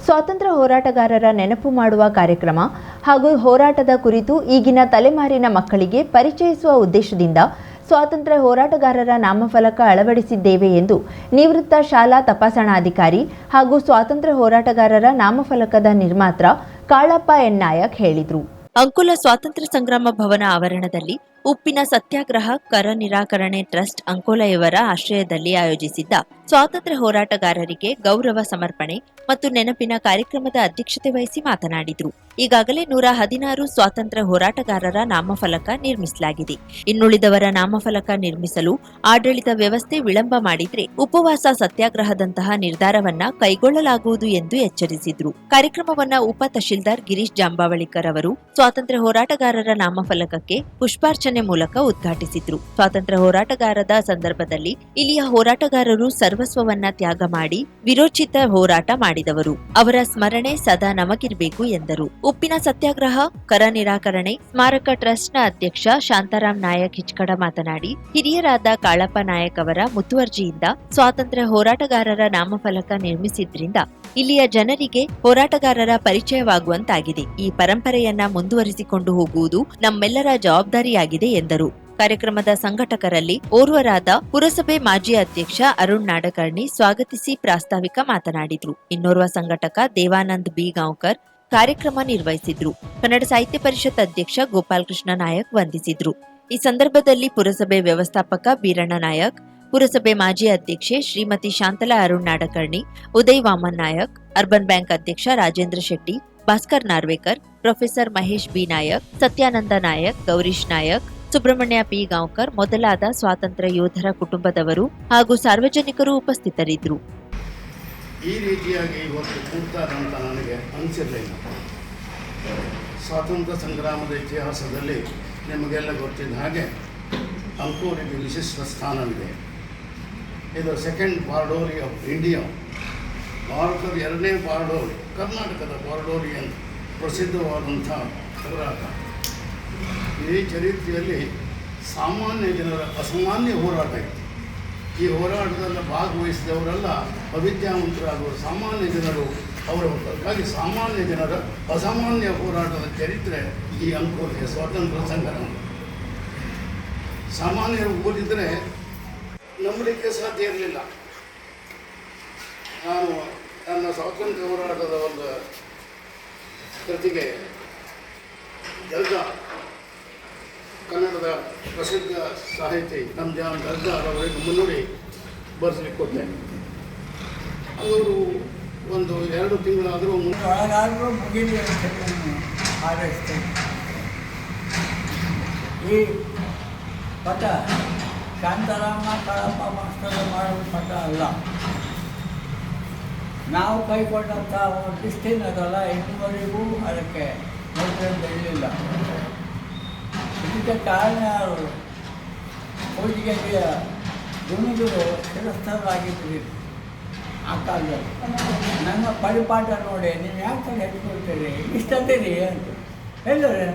ಸ್ವಾತಂತ್ರ್ಯ ಹೋರಾಟಗಾರರ ನೆನಪು ಮಾಡುವ ಕಾರ್ಯಕ್ರಮ ಹಾಗೂ ಹೋರಾಟದ ಕುರಿತು ಈಗಿನ ತಲೆಮಾರಿನ ಮಕ್ಕಳಿಗೆ ಪರಿಚಯಿಸುವ ಉದ್ದೇಶದಿಂದ ಸ್ವಾತಂತ್ರ್ಯ ಹೋರಾಟಗಾರರ ನಾಮಫಲಕ ಅಳವಡಿಸಿದ್ದೇವೆ ಎಂದು ನಿವೃತ್ತ ಶಾಲಾ ತಪಾಸಣಾಧಿಕಾರಿ ಹಾಗೂ ಸ್ವಾತಂತ್ರ್ಯ ಹೋರಾಟಗಾರರ ನಾಮಫಲಕದ ನಿರ್ಮಾತ್ರ ಕಾಳಪ್ಪ ಎನ್ ನಾಯಕ್ ಹೇಳಿದರು. ಅಂಕೋಲ ಸ್ವಾತಂತ್ರ್ಯ ಸಂಗ್ರಾಮ ಭವನ ಆವರಣದಲ್ಲಿ ಉಪ್ಪಿನ ಸತ್ಯಾಗ್ರಹ ಕರ ನಿರಾಕರಣೆ ಟ್ರಸ್ಟ್ ಅಂಕೋಲ ಇವರ ಆಶ್ರಯದಲ್ಲಿ ಆಯೋಜಿಸಿದ್ದ ಸ್ವಾತಂತ್ರ್ಯ ಹೋರಾಟಗಾರರಿಗೆ ಗೌರವ ಸಮರ್ಪಣೆ ಮತ್ತು ನೆನಪಿನ ಕಾರ್ಯಕ್ರಮದ ಅಧ್ಯಕ್ಷತೆ ವಹಿಸಿ ಮಾತನಾಡಿದರು. ಈಗಾಗಲೇ 116 ಸ್ವಾತಂತ್ರ್ಯ ಹೋರಾಟಗಾರರ ನಾಮಫಲಕ ನಿರ್ಮಿಸಲಾಗಿದೆ. ಇನ್ನುಳಿದವರ ನಾಮಫಲಕ ನಿರ್ಮಿಸಲು ಆಡಳಿತ ವ್ಯವಸ್ಥೆ ವಿಳಂಬ ಮಾಡಿದ್ರೆ ಉಪವಾಸ ಸತ್ಯಾಗ್ರಹದಂತಹ ನಿರ್ಧಾರವನ್ನ ಕೈಗೊಳ್ಳಲಾಗುವುದು ಎಂದು ಎಚ್ಚರಿಸಿದ್ರು. ಕಾರ್ಯಕ್ರಮವನ್ನ ಉಪ ತಹಶೀಲ್ದಾರ್ ಗಿರೀಶ್ ಜಾಂಬಾವಳಿಕರ್ ಅವರು ಸ್ವಾತಂತ್ರ್ಯ ಹೋರಾಟಗಾರರ ನಾಮಫಲಕಕ್ಕೆ ಪುಷ್ಪಾರ್ಚನೆ ಮೂಲಕ ಉದ್ಘಾಟಿಸಿದ್ರು. ಸ್ವಾತಂತ್ರ್ಯ ಹೋರಾಟಗಾರದ ಸಂದರ್ಭದಲ್ಲಿ ಇಲ್ಲಿಯ ಹೋರಾಟಗಾರರು ಸರ್ವಸ್ವವನ್ನ ತ್ಯಾಗ ಮಾಡಿ ವಿರೋಚಿತ ಹೋರಾಟ ಮಾಡಿದವರು. ಅವರ ಸ್ಮರಣೆ ಸದಾ ನಮಗಿರಬೇಕು ಎಂದರು. ಉಪ್ಪಿನ ಸತ್ಯಾಗ್ರಹ ಕರ ನಿರಾಕರಣೆ ಸ್ಮಾರಕ ಟ್ರಸ್ಟ್ನ ಅಧ್ಯಕ್ಷ ಶಾಂತಾರಾಮ್ ನಾಯಕ್ ಹಿಚ್ಕಡ ಮಾತನಾಡಿ, ಹಿರಿಯರಾದ ಕಾಳಪ್ಪ ನಾಯಕ್ ಅವರ ಮುತುವರ್ಜಿಯಿಂದ ಸ್ವಾತಂತ್ರ್ಯ ಹೋರಾಟಗಾರರ ನಾಮಫಲಕ ನಿರ್ಮಿಸಿದ್ರಿಂದ ಇಲ್ಲಿಯ ಜನರಿಗೆ ಹೋರಾಟಗಾರರ ಪರಿಚಯವಾಗುವಂತಾಗಿದೆ. ಈ ಪರಂಪರೆಯನ್ನ ಮುಂದುವರಿಸಿಕೊಂಡು ಹೋಗುವುದು ನಮ್ಮೆಲ್ಲರ ಜವಾಬ್ದಾರಿಯಾಗಿದೆ ಎಂದರು. ಕಾರ್ಯಕ್ರಮದ ಸಂಘಟಕರಲ್ಲಿ ಓರ್ವರಾದ ಪುರಸಭೆ ಮಾಜಿ ಅಧ್ಯಕ್ಷ ಅರುಣ್ ನಾಡಕರ್ಣಿ ಸ್ವಾಗತಿಸಿ ಪ್ರಾಸ್ತಾವಿಕ ಮಾತನಾಡಿದ್ರು. ಇನ್ನೋರ್ವ ಸಂಘಟಕ ದೇವಾನಂದ್ ಬಿ ಗಾಂವ್ಕರ್ ಕಾರ್ಯಕ್ರಮ ನಿರ್ವಹಿಸಿದ್ರು. ಕನ್ನಡ ಸಾಹಿತ್ಯ ಪರಿಷತ್ ಅಧ್ಯಕ್ಷ ಗೋಪಾಲ್ ಕೃಷ್ಣ ನಾಯಕ್ ವಂದಿಸಿದ್ರು. ಈ ಸಂದರ್ಭದಲ್ಲಿ ಪುರಸಭೆ ವ್ಯವಸ್ಥಾಪಕ ಬೀರಣ್ಣ ನಾಯಕ್, ಪುರಸಭೆ ಮಾಜಿ ಅಧ್ಯಕ್ಷೆ ಶ್ರೀಮತಿ ಶಾಂತಲಾ ಅರುಣ್ ನಾಡಕರ್ಣಿ, ಉದಯ್ ವಾಮನ್ ನಾಯಕ್, ಅರ್ಬನ್ ಬ್ಯಾಂಕ್ ಅಧ್ಯಕ್ಷ Rajendra Shetty, Bhaskar Narvekar, professor Mahesh B Nayak, Satyananda Nayak, Gaurish Nayak, Subrahmanya P Gaonkar ಮೊದಲಾದ ಸ್ವಾತಂತ್ರ್ಯ ಯೋಧರ ಕುಟುಂಬದವರು ಹಾಗೂ ಸಾರ್ವಜನಿಕರು ಉಪಸ್ಥಿತರಿದ್ದರು. ಈ ರೀತಿಯಾಗಿ ಇವತ್ತು ಕೂಡ್ತಾರಂತ ನನಗೆ ಅನಿಸಿರಲಿಲ್ಲ. ಸ್ವಾತಂತ್ರ್ಯ ಸಂಗ್ರಾಮದ ಇತಿಹಾಸದಲ್ಲಿ ನಿಮಗೆಲ್ಲ ಗೊತ್ತಿದ್ದ ಹಾಗೆ ಅಂಕೋಲಿಗೆ ವಿಶಿಷ್ಟ ಸ್ಥಾನವಿದೆ. ಇದು ಸೆಕೆಂಡ್ ಬಾರ್ಡೋರಿ ಆಫ್ ಇಂಡಿಯಾ, ಭಾರತದ ಎರಡನೇ ಬಾರ್ಡೋರಿ, ಕರ್ನಾಟಕದ ಬಾರ್ಡೋರಿ ಅಂತ ಪ್ರಸಿದ್ಧವಾದಂಥ ಹೋರಾಟ. ಈ ಚರಿತ್ರೆಯಲ್ಲಿ ಸಾಮಾನ್ಯ ಜನರ ಅಸಾಮಾನ್ಯ ಹೋರಾಟ ಇತ್ತು. ಈ ಹೋರಾಟದಲ್ಲಿ ಭಾಗವಹಿಸಿದವರೆಲ್ಲ ಅವಿದ್ಯಾವಂತರಾಗುವ ಸಾಮಾನ್ಯ ಜನರು, ಅವರ ಹೊರತಾಗಿ ಸಾಮಾನ್ಯ ಜನರ ಅಸಾಮಾನ್ಯ ಹೋರಾಟದ ಚರಿತ್ರೆ ಈ ಅಂಕೋಲಿಯ ಸ್ವಾತಂತ್ರ್ಯ ಸಂಗ್ರಾಮ. ಸಾಮಾನ್ಯರು ಓದಿದರೆ ನಂಬಲಿಕ್ಕೆ ಸಾಧ್ಯ ಇರಲಿಲ್ಲ. ನಾನು ನನ್ನ ಸ್ವಾತಂತ್ರ್ಯ ಹೋರಾಟದ ಒಂದು ಕೃತಿಗೆ ಜಲ್ದಾರ್, ಕನ್ನಡದ ಪ್ರಸಿದ್ಧ ಸಾಹಿತಿ ನಮ್ಜಾನ್ ಜಲ್ದಾರ್ ಅವರಿಗೆ ಮುನ್ನುಡಿ ಬರೆಸಲಿಕ್ಕೆ ಕೊಟ್ಟೆ. ಅವರು ಒಂದು 2 ತಿಂಗಳಾದರೂ ಒಳಗಾದರೂ ಮುಗಿಲಿ ಅಂತ ಹಾರೈಸ್ತೇನೆ. ಈ ಪಥ ಶಾಂತಾರಾಮ ಕಾಳಪ್ಪ ಮಾಸ್ತರ್ ಮಾಡುವ ಪಥ ಅಲ್ಲ. ನಾವು ಕೈಗೊಂಡಂಥ ಒಂದು ಲಿಸ್ಟೇನದಲ್ಲ, ಇನ್ನುವರೆಗೂ ಅದಕ್ಕೆ ನೋಡ್ರೆ ಬೆಳಲಿಲ್ಲ. ಇದಕ್ಕೆ ಕಾರಣ ಯಾರು? ಹೋಳಿಗೆಯ ಗುಣಿಗಳು ಶಿರಸ್ಥರಾಗಿದ್ದೀರಿ. ಆ ಕಾಲದಲ್ಲಿ ನನ್ನ ಪರಿಪಾಠ ನೋಡಿ ನೀವು ಯಾಕೆ ಹೆಚ್ಕೊಳ್ತೀರಿ, ಇಷ್ಟದಿರಿ ಅಂತ ಹೇಳಿದ್ರೆ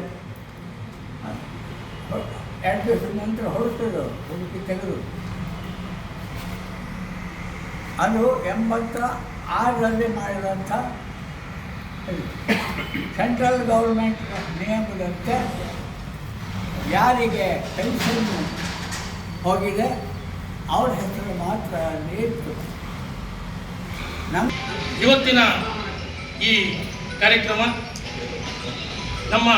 2 ದಿವಸದ ನಂತರ ಹೊರಟರು, ಹುಡುಕಿ ತೆಗೆದು. ಅದು 86ರಲ್ಲಿ ಮಾಡಿದಂಥ ಸೆಂಟ್ರಲ್ ಗೌರ್ಮೆಂಟ್ ನಿಯಮದಂತೆ ಯಾರಿಗೆ ಪೆನ್ಷನ್ ಹೋಗಿದೆ ಅವ್ರ ಹೆಸರು ಮಾತ್ರ ಅಲ್ಲಿ ಇತ್ತು. ಇವತ್ತಿನ ಈ ಕಾರ್ಯಕ್ರಮ ನಮ್ಮ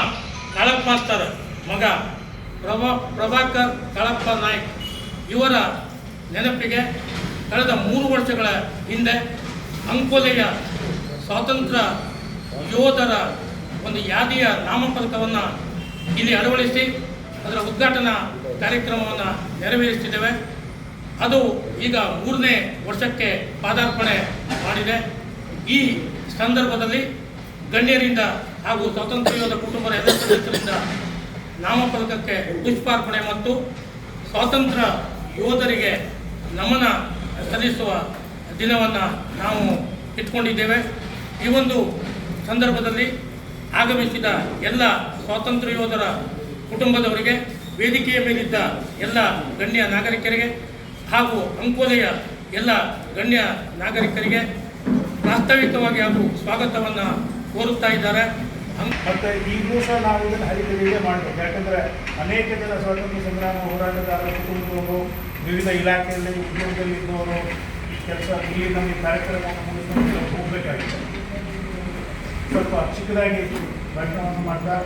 ಕಾಳಪ್ಪ ಮಾಸ್ತರ್ ಮಗ ಪ್ರಭಾಕರ್ ಕಾಳಪ್ಪ ನಾಯ್ಕ್ ಇವರ ನೆನಪಿಗೆ ಕಳೆದ 3 ವರ್ಷಗಳ ಹಿಂದೆ ಅಂಕೋಲೆಯ ಸ್ವಾತಂತ್ರ್ಯ ಯೋಧರ ಒಂದು ಯಾದಿಯ ನಾಮಫಲಕವನ್ನು ಇಲ್ಲಿ ಅಳವಡಿಸಿ ಅದರ ಉದ್ಘಾಟನಾ ಕಾರ್ಯಕ್ರಮವನ್ನು ನೆರವೇರಿಸ್ತಿದ್ದೇವೆ. ಅದು ಈಗ 3ನೇ ವರ್ಷಕ್ಕೆ ಪಾದಾರ್ಪಣೆ ಮಾಡಿದೆ. ಈ ಸಂದರ್ಭದಲ್ಲಿ ಗಣ್ಯರಿಂದ ಹಾಗೂ ಸ್ವಾತಂತ್ರ್ಯ ಯೋಧ ಕುಟುಂಬದ ಎಲ್ಲ ಸದಸ್ಯರಿಂದ ನಾಮಫಲಕಕ್ಕೆ ಪುಷ್ಪಾರ್ಪಣೆ ಮತ್ತು ಸ್ವಾತಂತ್ರ್ಯ ಯೋಧರಿಗೆ ನಮನ ಸಲ್ಲಿಸುವ ದಿನವನ್ನು ನಾವು ಇಟ್ಕೊಂಡಿದ್ದೇವೆ. ಈ ಒಂದು ಸಂದರ್ಭದಲ್ಲಿ ಆಗಮಿಸಿದ ಎಲ್ಲ ಸ್ವಾತಂತ್ರ್ಯ ಯೋಧರ ಕುಟುಂಬದವರಿಗೆ, ವೇದಿಕೆಯ ಮೇಲಿದ್ದ ಎಲ್ಲ ಗಣ್ಯ ನಾಗರಿಕರಿಗೆ ಹಾಗೂ ಅಂಕೋಲೆಯ ಎಲ್ಲ ಗಣ್ಯ ನಾಗರಿಕರಿಗೆ ವಾಸ್ತವಿಕವಾಗಿ ಅದು ಸ್ವಾಗತವನ್ನು ಕೋರುತ್ತಾ ಇದ್ದಾರೆ. ಮತ್ತು ಈಗಲೂ ಸಹ ನಾವು ಇದನ್ನು ಹರಿಕರಿಯೇ ಮಾಡಬೇಕು. ಯಾಕಂದರೆ ಅನೇಕ ಜನ ಸ್ವಾತಂತ್ರ್ಯ ಸಂಗ್ರಾಮ ಹೋರಾಟಗಾರರ ಕುಟುಂಬದವರು, ವಿವಿಧ ಇಲಾಖೆಯಲ್ಲಿ ಉದ್ಯೋಗದಲ್ಲಿ ಇದ್ದವರು ಕೆಲಸ ಇಲ್ಲಿ ನಮಗೆ ಕಾರ್ಯಕ್ರಮವನ್ನು ಮುಗಿಸ್ಕೊಂಡು ಹೋಗಬೇಕಾಗಿದೆ. ಸ್ವಲ್ಪ ಚಿಕ್ಕದಾಗಿ ಭಾಷಣವನ್ನು ಮಾಡ್ತಾ,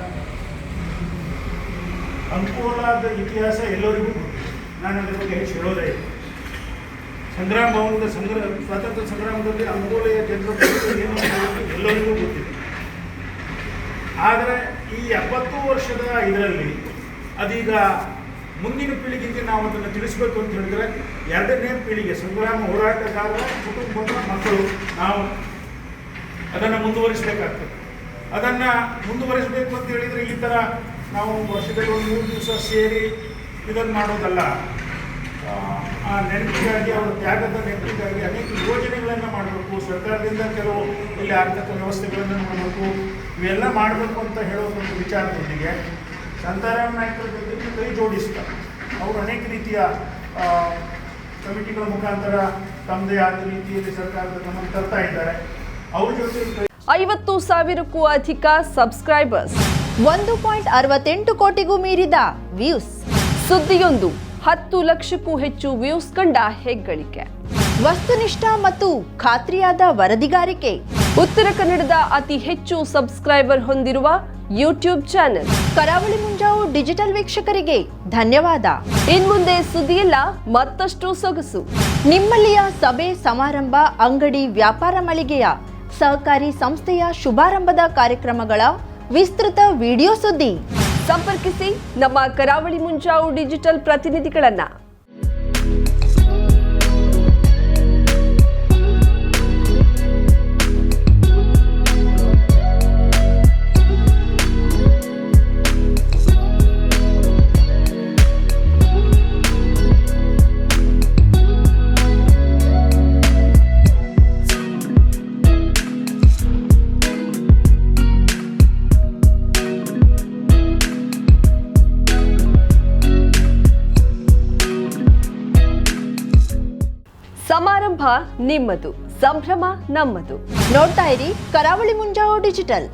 ಅಂಕೋಲಾದ ಇತಿಹಾಸ ಎಲ್ಲರಿಗೂ ಗೊತ್ತಿದೆ. ನಾನು ಅದರ ಬಗ್ಗೆ ಹೆಚ್ಚು ಹೇಳೋದೇ ಇಲ್ಲ. ಸಂಗ್ರಾಮ ಭವನದ ಸ್ವಾತಂತ್ರ್ಯ ಸಂಗ್ರಾಮದಲ್ಲಿ ಅಂಕೋಲೆಯ ಜನರ ಬಗ್ಗೆ ಏನು ಎಲ್ಲರಿಗೂ ಗೊತ್ತಿದೆ. ಆದರೆ ಈ 70 ವರ್ಷದ ಇದರಲ್ಲಿ ಅದೀಗ ಮುಂದಿನ ಪೀಳಿಗೆಗೆ ನಾವು ಅದನ್ನು ತಿಳಿಸಬೇಕು ಅಂತ ಹೇಳಿದರೆ, ಎರಡನೇ ಪೀಳಿಗೆ ಸಂಗ್ರಾಮ ಹೋರಾಟಗಾರರ ಕುಟುಂಬದ ಮಕ್ಕಳು ನಾವು ಅದನ್ನು ಮುಂದುವರಿಸಬೇಕಾಗ್ತದೆ. ಅದನ್ನು ಮುಂದುವರಿಸಬೇಕು ಅಂತ ಹೇಳಿದರೆ ಈ ಥರ ನಾವು ವರ್ಷದಲ್ಲಿ ಒಂದು 3 ದಿವಸ ಸೇರಿ ಇದನ್ನು ಮಾಡೋದಲ್ಲ. ಆ ನೆನಪಿಗಾಗಿ, ಅವರ ತ್ಯಾಗದ ನೆನಪಿಗಾಗಿ ಅನೇಕ ಯೋಜನೆಗಳನ್ನು ಮಾಡಬೇಕು. ಸರ್ಕಾರದಿಂದ ಕೆಲವು ಇಲ್ಲಿ ಆರ್ಥಿಕ ವ್ಯವಸ್ಥೆಗಳನ್ನು ಮಾಡಬೇಕು. ಇವೆಲ್ಲ ಮಾಡಬೇಕು ಅಂತ ಹೇಳೋದೊಂದು ವಿಚಾರದೊಂದಿಗೆ ಶಾಂತಾರಾಮ್ ನಾಯ್ಕರ ಜೊತೆಗೆ ಕೈ ಜೋಡಿಸ್ತಾರೆ. ಅವರು ಅನೇಕ ರೀತಿಯ ಕಮಿಟಿಗಳ ಮುಖಾಂತರ ತಮ್ಮದೇ ಆದ ರೀತಿಯಲ್ಲಿ ಸರ್ಕಾರದ ಗಮನ ತರ್ತಾ ಇದ್ದಾರೆ. ಅವ್ರ ಜೊತೆ 50,000ಕ್ಕೂ ಅಧಿಕ ಸಬ್ಸ್ಕ್ರೈಬರ್ಸ್, 1.68 ಕೋಟಿಗೂ ಮೀರಿದ ವ್ಯೂಸ್, ಸುದ್ದಿಯೊಂದು 10 ಲಕ್ಷಕ್ಕೂ ಹೆಚ್ಚು ವ್ಯೂಸ್ ಕಂಡ ಹೆಗ್ಗಳಿಕೆ, ವಸ್ತುನಿಷ್ಠ ಮತ್ತು ಖಾತ್ರಿಯಾದ ವರದಿಗಾರಿಕೆ, ಉತ್ತರ ಕನ್ನಡದ ಅತಿ ಹೆಚ್ಚು ಸಬ್ಸ್ಕ್ರೈಬರ್ ಹೊಂದಿರುವ ಯೂಟ್ಯೂಬ್ ಚಾನೆಲ್. ಕರಾವಳಿ ಮುಂಜಾವು ಡಿಜಿಟಲ್ ವೀಕ್ಷಕರಿಗೆ ಧನ್ಯವಾದ. ಇನ್ಮುಂದೆ ಸುದ್ದಿಯೆಲ್ಲ ಮತ್ತಷ್ಟು ಸೊಗಸು. ನಿಮ್ಮಲ್ಲಿಯ ಸಭೆ ಸಮಾರಂಭ, ಅಂಗಡಿ ವ್ಯಾಪಾರ ಮಳಿಗೆಯ ಸಹಕಾರಿ ಸಂಸ್ಥೆಯ ಶುಭಾರಂಭದ ಕಾರ್ಯಕ್ರಮಗಳ ವಿಸ್ತೃತ ವಿಡಿಯೋ ಸುದ್ದಿ. ಸಂಪರ್ಕಿಸಿ ನಮ್ಮ ಕರಾವಳಿ ಮುಂಜಾವು ಡಿಜಿಟಲ್ ಪ್ರತಿನಿಧಿಗಳನ್ನ. ಸಮಾರಂಭ ನಿಮ್ಮದು, ಸಂಭ್ರಮ ನಮ್ಮದು. ನೋಡ್ತಾ ಇರಿ ಕರಾವಳಿ ಮುಂಜಾವು ಡಿಜಿಟಲ್.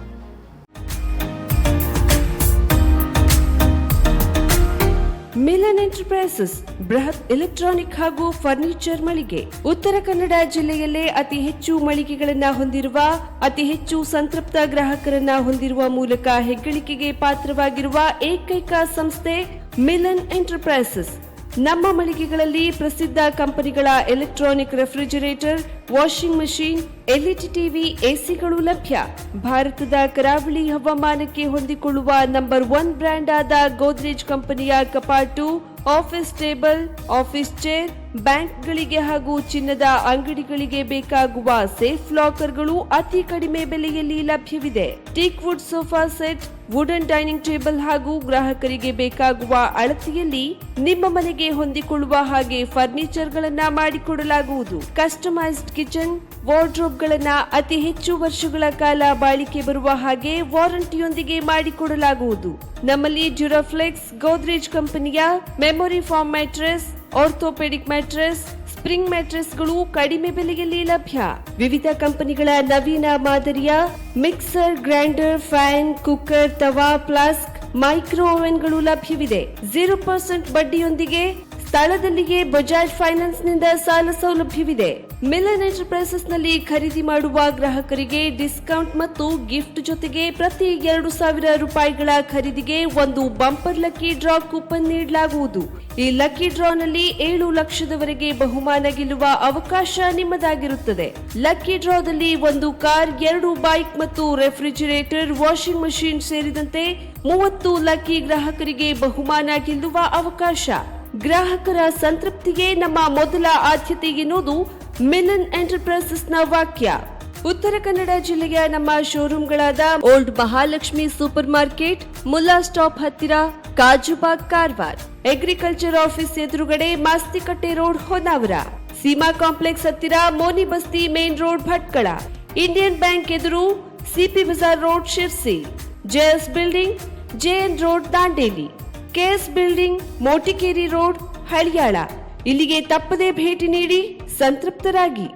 ಮಿಲನ್ ಎಂಟರ್ಪ್ರೈಸಸ್ ಬೃಹತ್ ಎಲೆಕ್ಟ್ರಾನಿಕ್ ಹಾಗೂ ಫರ್ನಿಚರ್ ಮಳಿಗೆ. ಉತ್ತರ ಕನ್ನಡ ಜಿಲ್ಲೆಯಲ್ಲೇ ಅತಿ ಹೆಚ್ಚು ಮಳಿಗೆಗಳನ್ನ ಹೊಂದಿರುವ, ಅತಿ ಹೆಚ್ಚು ಸಂತೃಪ್ತ ಗ್ರಾಹಕರನ್ನ ಹೊಂದಿರುವ ಮೂಲಕ ಹೆಗ್ಗಳಿಕೆಗೆ ಪಾತ್ರವಾಗಿರುವ ಏಕೈಕ ಸಂಸ್ಥೆ ಮಿಲನ್ ಎಂಟರ್ಪ್ರೈಸಸ್. ನಮ್ಮ ಮಳಿಗೆಗಳಲ್ಲಿ ಪ್ರಸಿದ್ಧ ಕಂಪನಿಗಳ electronic refrigerator, washing machine, LED TV, ಎಸಿಗಳು ಲಭ್ಯ. ಭಾರತದ ಕರಾವಳಿ ಹವಾಮಾನಕ್ಕೆ ಹೊಂದಿಕೊಳ್ಳುವ ನಂಬರ್ 1 ಬ್ರ್ಯಾಂಡ್ ಆದ ಗೋದ್ರೇಜ್ ಕಂಪನಿಯ ಕಪಾಟು, ಆಫೀಸ್ ಟೇಬಲ್, ಆಫೀಸ್ ಚೇರ್, ಬ್ಯಾಂಕ್ಗಳಿಗೆ ಹಾಗೂ ಚಿನ್ನದ ಅಂಗಡಿಗಳಿಗೆ ಬೇಕಾಗುವ ಸೇಫ್ ಲಾಕರ್ಗಳು ಅತಿ ಕಡಿಮೆ ಬೆಲೆಯಲ್ಲಿ ಲಭ್ಯವಿದೆ. Teak wood sofa set, wooden dining table ಹಾಗೂ ಗ್ರಾಹಕರಿಗೆ ಬೇಕಾಗುವ ಅಳತೆಯಲ್ಲಿ ನಿಮ್ಮ ಮನೆಗೆ ಹೊಂದಿಕೊಳ್ಳುವ ಹಾಗೆ ಫರ್ನಿಚರ್ ಗಳನ್ನ ಮಾಡಿಕೊಡಲಾಗುವುದು. ಕಸ್ಟಮೈಸ್ಡ್ ಕಿಚನ್, ವಾರ್ಡ್ರೋಬ್ ಗಳನ್ನ ಅತಿ ಹೆಚ್ಚು ವರ್ಷಗಳ ಕಾಲ ಬಾಳಿಕೆ ಬರುವ ಹಾಗೆ ವಾರಂಟಿಯೊಂದಿಗೆ ಮಾಡಿಕೊಡಲಾಗುವುದು. ನಮ್ಮಲ್ಲಿ ಡ್ಯೂರಾಫ್ಲೆಕ್ಸ್, ಗೋದ್ರೇಜ್ ಕಂಪನಿಯ memory foam mattress, orthopaedic mattress, spring ಮ್ಯಾಟ್ರೆಸ್ಗಳು ಕಡಿಮೆ ಬೆಲೆಯಲ್ಲಿ ಲಭ್ಯ. ವಿವಿಧ ಕಂಪನಿಗಳ ನವೀನ ಮಾದರಿಯ ಮಿಕ್ಸರ್, ಗ್ರೈಂಡರ್, ಫ್ಯಾನ್, ಕುಕ್ಕರ್, ತವಾ, ಫ್ಲಾಸ್ಕ್, ಮೈಕ್ರೋ ಓವೆನ್ಗಳು ಲಭ್ಯವಿದೆ. 0% ಬಡ್ಡಿಯೊಂದಿಗೆ ಸ್ಥಳದಲ್ಲಿಯೇ ಬಜಾಜ್ ಫೈನಾನ್ಸ್ ನಿಂದ ಸಾಲ ಸೌಲಭ್ಯವಿದೆ. ಮಿಲನ್ ಎಂಟರ್ಪ್ರೈಸಸ್ ನಲ್ಲಿ ಖರೀದಿ ಮಾಡುವ ಗ್ರಾಹಕರಿಗೆ ಡಿಸ್ಕೌಂಟ್ ಮತ್ತು ಗಿಫ್ಟ್ ಜೊತೆಗೆ ಪ್ರತಿ 2,000 ರೂಪಾಯಿಗಳ ಖರೀದಿಗೆ ಒಂದು ಬಂಪರ್ ಲಕ್ಕಿ ಡ್ರಾ ಕೂಪನ್ ನೀಡಲಾಗುವುದು. ಈ ಲಕ್ಕಿ ಡ್ರಾನಲ್ಲಿ 7 ಲಕ್ಷದವರೆಗೆ ಬಹುಮಾನ ಗೆಲ್ಲುವ ಅವಕಾಶ ನಿಮ್ಮದಾಗಿರುತ್ತದೆ. ಲಕ್ಕಿ ಡ್ರಾದಲ್ಲಿ 1 ಕಾರ್, 2 ಬೈಕ್ ಮತ್ತು ರೆಫ್ರಿಜರೇಟರ್, ವಾಷಿಂಗ್ ಮಷೀನ್ ಸೇರಿದಂತೆ 30 ಲಕ್ಕಿ ಗ್ರಾಹಕರಿಗೆ ಬಹುಮಾನ ಗೆಲ್ಲುವ ಅವಕಾಶ. ಗ್ರಾಹಕರ ಸಂತೃಪ್ತಿಗೆ ನಮ್ಮ ಮೊದಲ ಆದ್ಯತೆ ಎನ್ನುವುದು ಮಿಲನ್ ಎಂಟರ್ಪ್ರೈಸಸ್ನ ವಾಕ್ಯ. ಉತ್ತರ ಕನ್ನಡ ಜಿಲ್ಲೆಯ ನಮ್ಮ ಶೋರೂಮ್ಗಳಾದ old Mahalakshmi super market, Mulla stop ಹತ್ತಿರ, ಕಾಜುಬಾಗ್, ಕಾರವಾರ, ಅಗ್ರಿಕಲ್ಚರ್ ಆಫೀಸ್ ಎದುರುಗಡೆ, ಮಾಸ್ತಿಕಟ್ಟೆ ರೋಡ್, ಹೊನ್ನಾವರ, ಸೀಮಾ ಕಾಂಪ್ಲೆಕ್ಸ್ ಹತ್ತಿರ, Moni Basti main road, Bhatkal, Indian bank ಎದುರು, CP Bazar road, Sirsi, JS building, JN road, Dandeli, KS building, Motikeri road, Haliyal. ಇಲ್ಲಿಗೆ ತಪ್ಪದೇ ಭೇಟಿ ನೀಡಿ ಸಂತೃಪ್ತರಾಗಿ.